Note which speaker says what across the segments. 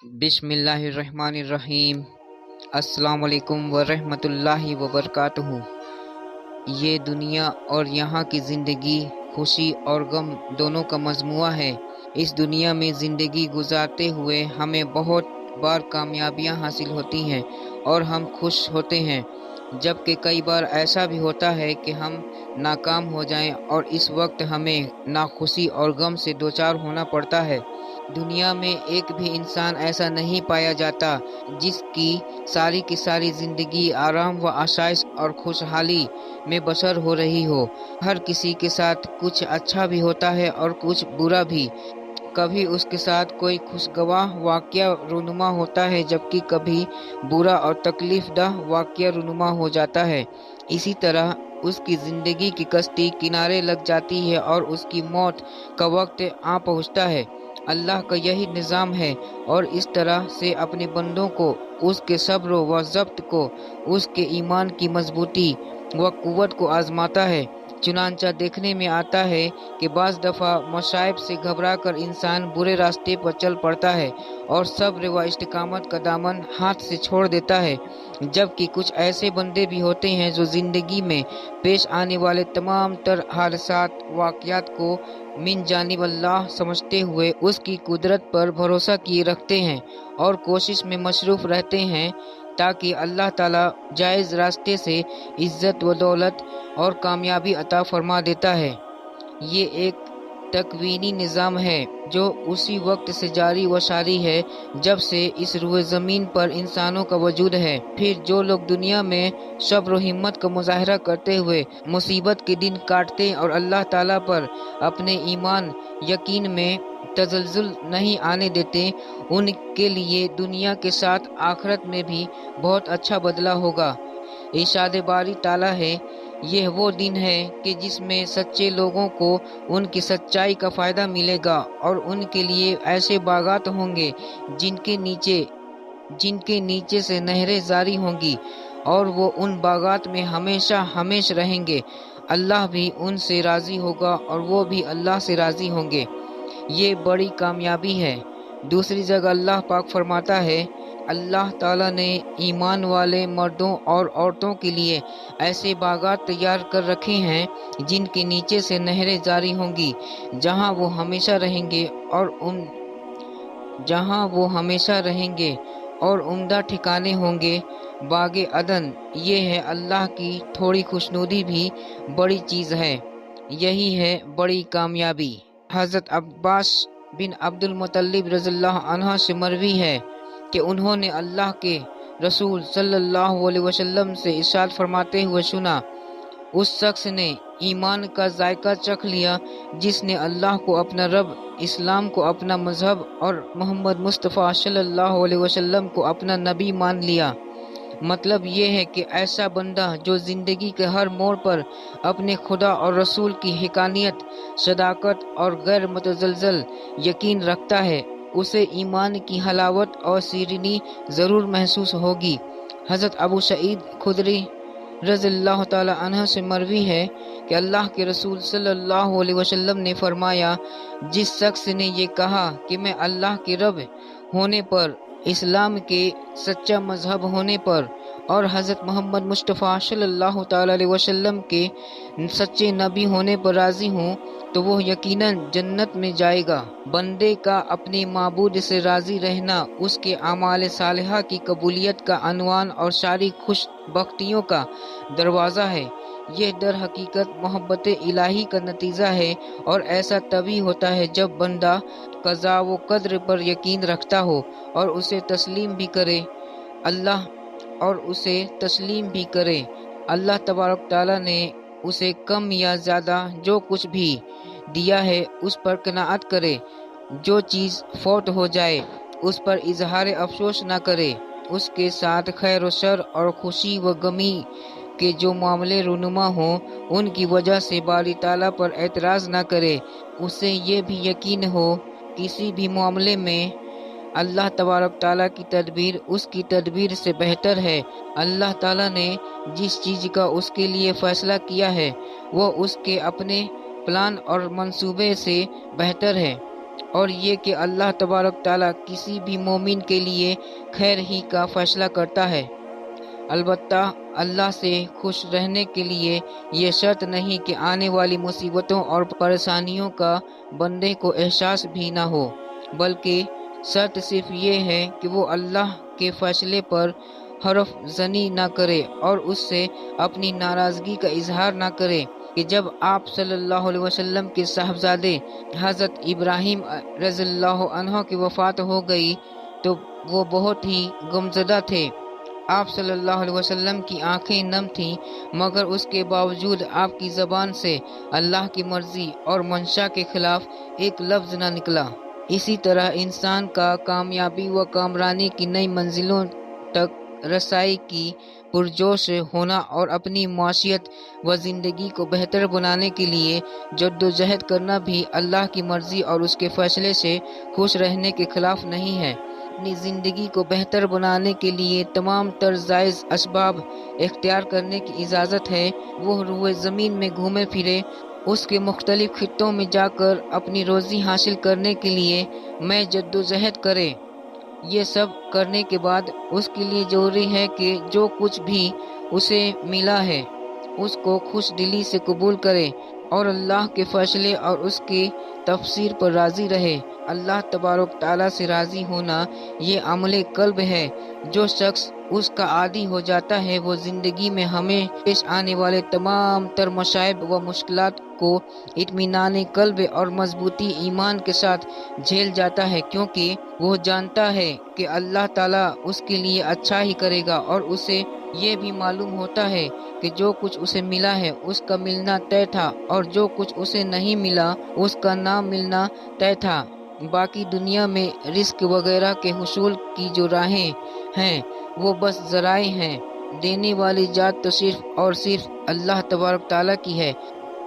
Speaker 1: بسم اللہ الرحمن الرحیم۔ السلام علیکم ورحمۃ اللہ وبرکاتہ۔ یہ دنیا اور یہاں کی زندگی خوشی اور غم دونوں کا مجموعہ ہے۔ اس دنیا میں زندگی گزارتے ہوئے ہمیں بہت بار کامیابیاں حاصل ہوتی ہیں اور ہم خوش ہوتے ہیں، جبکہ کئی بار ایسا بھی ہوتا ہے کہ ہم ناکام ہو جائیں اور اس وقت ہمیں ناخوشی اور غم سے دوچار ہونا پڑتا ہے۔ دنیا میں ایک بھی انسان ایسا نہیں پایا جاتا جس کی ساری زندگی آرام و آسائش اور خوشحالی میں بسر ہو رہی ہو۔ ہر کسی کے ساتھ کچھ اچھا بھی ہوتا ہے اور کچھ برا بھی۔ کبھی اس کے ساتھ کوئی خوشگوار واقعہ رونما ہوتا ہے، جبکہ کبھی برا اور تکلیف دہ واقعہ رونما ہو جاتا ہے۔ اسی طرح اس کی زندگی کی کشتی کنارے لگ جاتی ہے اور اس کی موت کا وقت آ پہنچتا ہے۔ اللہ کا یہی نظام ہے اور اس طرح سے اپنے بندوں کو، اس کے صبر و ضبط کو، اس کے ایمان کی مضبوطی و قوت کو آزماتا ہے۔ چنانچہ دیکھنے میں آتا ہے کہ بعض دفعہ مصائب سے گھبرا کر انسان برے راستے پر چل پڑتا ہے اور صبر و استقامت کا دامن ہاتھ سے چھوڑ دیتا ہے، جبکہ کچھ ایسے بندے بھی ہوتے ہیں جو زندگی میں پیش آنے والے تمام تر حادثات واقعات کو من جانب اللہ سمجھتے ہوئے اس کی قدرت پر بھروسہ کیے رکھتے ہیں اور کوشش میں مصروف رہتے ہیں تاکہ اللہ تعالیٰ جائز راستے سے عزت و دولت اور کامیابی عطا فرما دیتا ہے۔ یہ ایک تکوینی نظام ہے جو اسی وقت سے جاری و ساری ہے جب سے اس روئے زمین پر انسانوں کا وجود ہے۔ پھر جو لوگ دنیا میں صبر و ہمت کا مظاہرہ کرتے ہوئے مصیبت کے دن کاٹتے اور اللہ تعالیٰ پر اپنے ایمان یقین میں تزلزل نہیں آنے دیتے، ان کے لیے دنیا کے ساتھ آخرت میں بھی بہت اچھا بدلہ ہوگا۔ ارشاد باری تعالیٰ ہے، یہ وہ دن ہے کہ جس میں سچے لوگوں کو ان کی سچائی کا فائدہ ملے گا اور ان کے لیے ایسے باغات ہوں گے جن کے نیچے سے نہریں جاری ہوں گی اور وہ ان باغات میں ہمیشہ رہیں گے۔ اللہ بھی ان سے راضی ہوگا اور وہ بھی اللہ سے راضی ہوں گے۔ یہ بڑی کامیابی ہے۔ دوسری جگہ اللہ پاک فرماتا ہے، اللہ تعالیٰ نے ایمان والے مردوں اور عورتوں کے لیے ایسے باغات تیار کر رکھے ہیں جن کے نیچے سے نہریں جاری ہوں گی، جہاں وہ ہمیشہ رہیں گے اور عمدہ ٹھکانے ہوں گے۔ باغ عدن، یہ ہے اللہ کی تھوڑی خوشنودی بھی بڑی چیز ہے۔ یہی ہے بڑی کامیابی۔ حضرت عباس بن عبد المطلب رضی اللہ عنہ سے مروی ہے کہ انہوں نے اللہ کے رسول صلی اللہ علیہ وسلم سے ارشاد فرماتے ہوئے سنا، اس شخص نے ایمان کا ذائقہ چکھ لیا جس نے اللہ کو اپنا رب، اسلام کو اپنا مذہب اور محمد مصطفیٰ صلی اللہ علیہ وسلم کو اپنا نبی مان لیا۔ مطلب یہ ہے کہ ایسا بندہ جو زندگی کے ہر موڑ پر اپنے خدا اور رسول کی حقانیت، صداقت اور غیر متزلزل یقین رکھتا ہے، اسے ایمان کی حلاوت اور شیرینی ضرور محسوس ہوگی۔ حضرت ابو سعید خدری رضی اللہ تعالی عنہ سے مروی ہے کہ اللہ کے رسول صلی اللہ علیہ وسلم نے فرمایا، جس شخص نے یہ کہا کہ میں اللہ کے رب ہونے پر، اسلام کے سچا مذہب ہونے پر اور حضرت محمد مصطفیٰ صلی اللہ تعالی علیہ وسلم کے سچے نبی ہونے پر راضی ہوں، تو وہ یقیناً جنت میں جائے گا۔ بندے کا اپنے معبود سے راضی رہنا اس کے اعمال صالحہ کی قبولیت کا عنوان اور ساری خوش بختیوں کا دروازہ ہے۔ یہ در حقیقت محبت الہی کا نتیجہ ہے اور ایسا تبھی ہوتا ہے جب بندہ قضاء و قدر پر یقین رکھتا ہو اور اسے تسلیم بھی کرے۔ اللہ تبارک تعالیٰ نے اسے کم یا زیادہ جو کچھ بھی دیا ہے اس پر قناعت کرے۔ جو چیز فوت ہو جائے اس پر اظہار افسوس نہ کرے۔ اس کے ساتھ خیر و شر اور خوشی و غمی کے جو معاملے رونما ہوں ان کی وجہ سے باری تعالیٰ پر اعتراض نہ کرے۔ اسے یہ بھی یقین ہو کسی بھی معاملے میں اللہ تبارک تعالیٰ کی تدبیر اس کی تدبیر سے بہتر ہے۔ اللہ تعالیٰ نے جس چیز کا اس کے لیے فیصلہ کیا ہے وہ اس کے اپنے پلان اور منصوبے سے بہتر ہے۔ اور یہ کہ اللہ تبارک تعالیٰ کسی بھی مومن کے لیے خیر ہی کا فیصلہ کرتا ہے۔ البتہ اللہ سے خوش رہنے کے لیے یہ شرط نہیں کہ آنے والی مصیبتوں اور پریشانیوں کا بندے کو احساس بھی نہ ہو، بلکہ شرط صرف یہ ہے کہ وہ اللہ کے فیصلے پر حرف زنی نہ کرے اور اس سے اپنی ناراضگی کا اظہار نہ کرے کہ جب آپ صلی اللہ علیہ وسلم کے صاحبزادے حضرت ابراہیم رضی اللہ عنہ کی وفات ہو گئی تو وہ بہت ہی غمزدہ تھے۔ آپ صلی اللہ علیہ وسلم کی آنکھیں نم تھیں، مگر اس کے باوجود آپ کی زبان سے اللہ کی مرضی اور منشا کے خلاف ایک لفظ نہ نکلا۔ اسی طرح انسان کا کامیابی و کامرانی کی نئی منزلوں تک رسائی کی پرجوش ہونا اور اپنی معاشیت و زندگی کو بہتر بنانے کے لیے جدوجہد کرنا بھی اللہ کی مرضی اور اس کے فیصلے سے خوش رہنے کے خلاف نہیں ہے۔ اپنی زندگی کو بہتر بنانے کے لیے تمام تر جائز اسباب اختیار کرنے کی اجازت ہے۔ وہ روئے زمین میں گھومے پھرے، اس کے مختلف خطوں میں جا کر اپنی روزی حاصل کرنے کے لیے میں جدوجہد کرے۔ یہ سب کرنے کے بعد اس کے لیے ضروری ہے کہ جو کچھ بھی اسے ملا ہے اس کو خوش دلی سے قبول کرے اور اللہ کے فیصلے اور اس کی تفسیر پر راضی رہے۔ اللہ تبارک تعالیٰ سے راضی ہونا یہ عمل قلب ہے۔ جو شخص اس کا عادی ہو جاتا ہے وہ زندگی میں ہمیں پیش آنے والے تمام تر مصائب و مشکلات کو اطمینان قلب اور مضبوطی ایمان کے ساتھ جھیل جاتا ہے، کیونکہ وہ جانتا ہے کہ اللہ تعالیٰ اس کے لیے اچھا ہی کرے گا، اور اسے یہ بھی معلوم ہوتا ہے کہ جو کچھ اسے ملا ہے اس کا ملنا طے تھا، اور جو کچھ اسے نہیں ملا اس کا نہ ملنا طے تھا۔ باقی دنیا میں رزق وغیرہ کے حصول کی جو راہیں ہیں وہ بس ذرائع ہیں۔ دینے والی ذات تو صرف اور صرف اللہ تبارک تعالیٰ کی ہے۔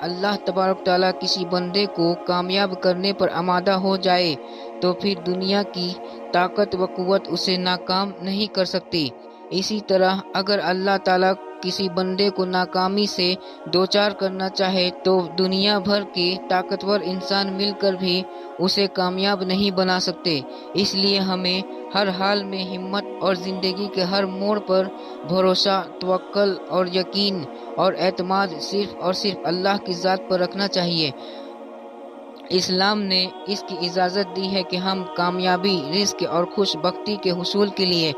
Speaker 1: اللہ تبارک تعالیٰ کسی بندے کو کامیاب کرنے پر آمادہ ہو جائے تو پھر دنیا کی طاقت و قوت اسے ناکام نہیں کر سکتی۔ اسی طرح اگر اللہ تعالیٰ کسی بندے کو ناکامی سے دوچار کرنا چاہے تو دنیا بھر کے طاقتور انسان مل کر بھی اسے کامیاب نہیں بنا سکتے۔ اس لیے ہمیں ہر حال میں ہمت اور زندگی کے ہر موڑ پر بھروسہ، توکل اور یقین اور اعتماد صرف اور صرف اللہ کی ذات پر رکھنا چاہیے۔ اسلام نے اس کی اجازت دی ہے کہ ہم کامیابی، رزق اور خوش بختی کے حصول کے لیے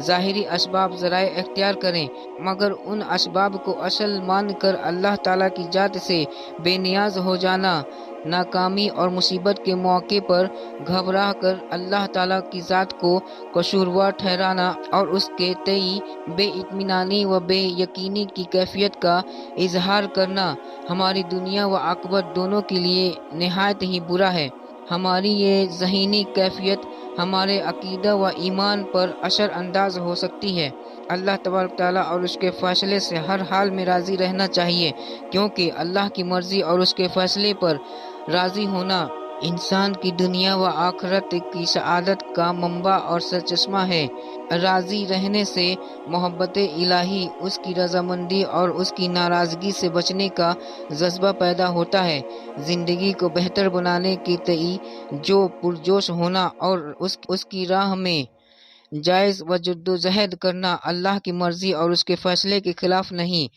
Speaker 1: ظاہری اسباب ذرائع اختیار کریں، مگر ان اسباب کو اصل مان کر اللہ تعالیٰ کی ذات سے بے نیاز ہو جانا، ناکامی اور مصیبت کے موقع پر گھبرا کر اللہ تعالیٰ کی ذات کو قصوروار ٹھہرانا اور اس کے تئیں بے اطمینانی و بے یقینی کی کیفیت کا اظہار کرنا ہماری دنیا و عاقبت دونوں کے لیے نہایت ہی برا ہے۔ ہماری یہ ذہنی کیفیت ہمارے عقیدہ و ایمان پر اثر انداز ہو سکتی ہے۔ اللہ تبارک تعالیٰ اور اس کے فیصلے سے ہر حال میں راضی رہنا چاہیے، کیونکہ اللہ کی مرضی اور اس کے فیصلے پر راضی ہونا انسان کی دنیا و آخرت کی سعادت کا منبع اور سرچشمہ ہے۔ راضی رہنے سے محبت الہی، اس کی رضامندی اور اس کی ناراضگی سے بچنے کا جذبہ پیدا ہوتا ہے۔ زندگی کو بہتر بنانے کے تئیں جو پرجوش ہونا اور اس کی راہ میں جائز و جدوجہد کرنا اللہ کی مرضی اور اس کے فیصلے کے خلاف نہیں،